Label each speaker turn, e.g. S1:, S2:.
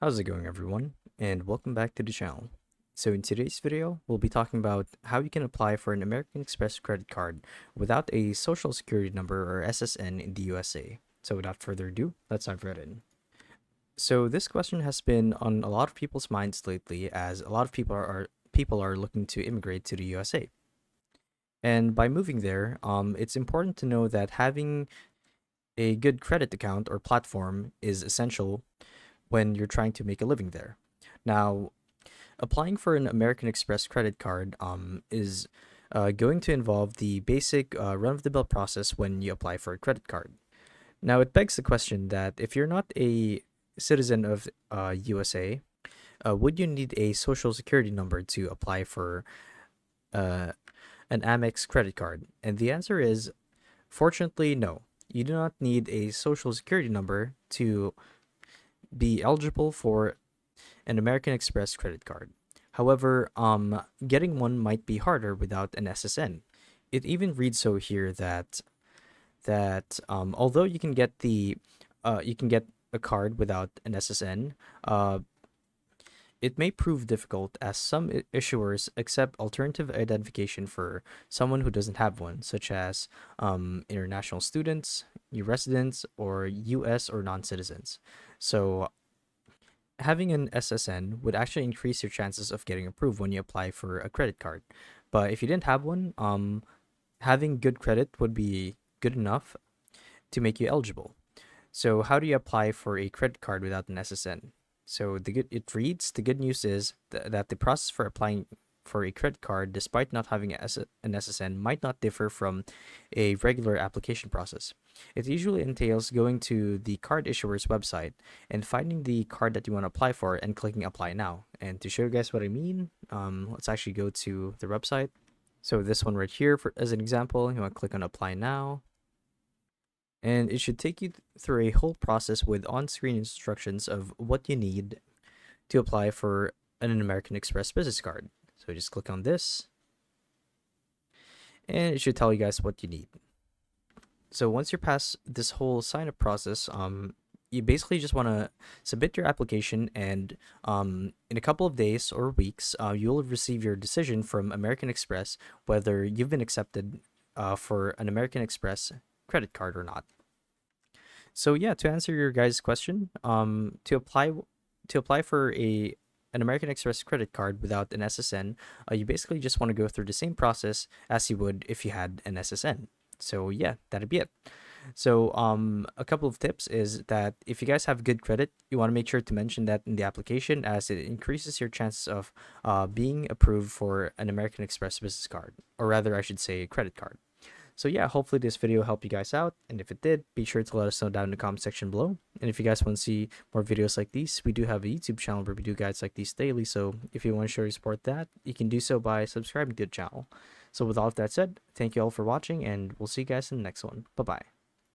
S1: How's it going, everyone? And welcome back to the channel. So in today's video, we'll be talking about how you can apply for an American Express credit card without a social security number or SSN in the USA. So without further ado, let's dive right in. So this question has been on a lot of people's minds lately, as a lot of people are looking to immigrate to the USA. And by moving there, it's important to know that having a good credit account or platform is essential when you're trying to make a living there. Now, applying for an American Express credit card is going to involve the basic run of the mill process when you apply for a credit card. Now, it begs the question that if you're not a citizen of USA, would you need a social security number to apply for uh, an Amex credit card? And the answer is, fortunately, no. You do not need a social security number to be eligible for an American Express credit card. However, getting one might be harder without an SSN. It even reads so here that although you can get a card without an SSN, it may prove difficult as some issuers accept alternative identification for someone who doesn't have one, such as international students, new residents, or U.S. or non-citizens. So having an SSN would actually increase your chances of getting approved when you apply for a credit card. But if you didn't have one, having good credit would be good enough to make you eligible. So how do you apply for a credit card without an SSN? So the good news is that the process for applying for a credit card, despite not having an SSN, might not differ from a regular application process. It usually entails going to the card issuer's website and finding the card that you want to apply for and clicking apply now. And to show you guys what I mean, let's actually go to the website. So this one right here, for as an example, you want to click on apply now. And it should take you through a whole process with on-screen instructions of what you need to apply for an American Express business card. So just click on this, and it should tell you guys what you need. So once you're past this whole sign-up process, you basically just want to submit your application, and in a couple of days or weeks, you'll receive your decision from American Express whether you've been accepted for an American Express credit card or not. So yeah, to answer your guys' question, to apply for an American Express credit card without an SSN, you basically just want to go through the same process as you would if you had an SSN. So yeah, that'd be it. So a couple of tips is that if you guys have good credit, you want to make sure to mention that in the application, as it increases your chances of being approved for an American Express business card, or rather, I should say, a credit card. So yeah, hopefully this video helped you guys out, and if it did, be sure to let us know down in the comment section below. And if you guys want to see more videos like these, we do have a YouTube channel where we do guides like these daily, so if you want to show your support that, you can do so by subscribing to the channel. So with all of that said, thank you all for watching, and we'll see you guys in the next one. Bye bye.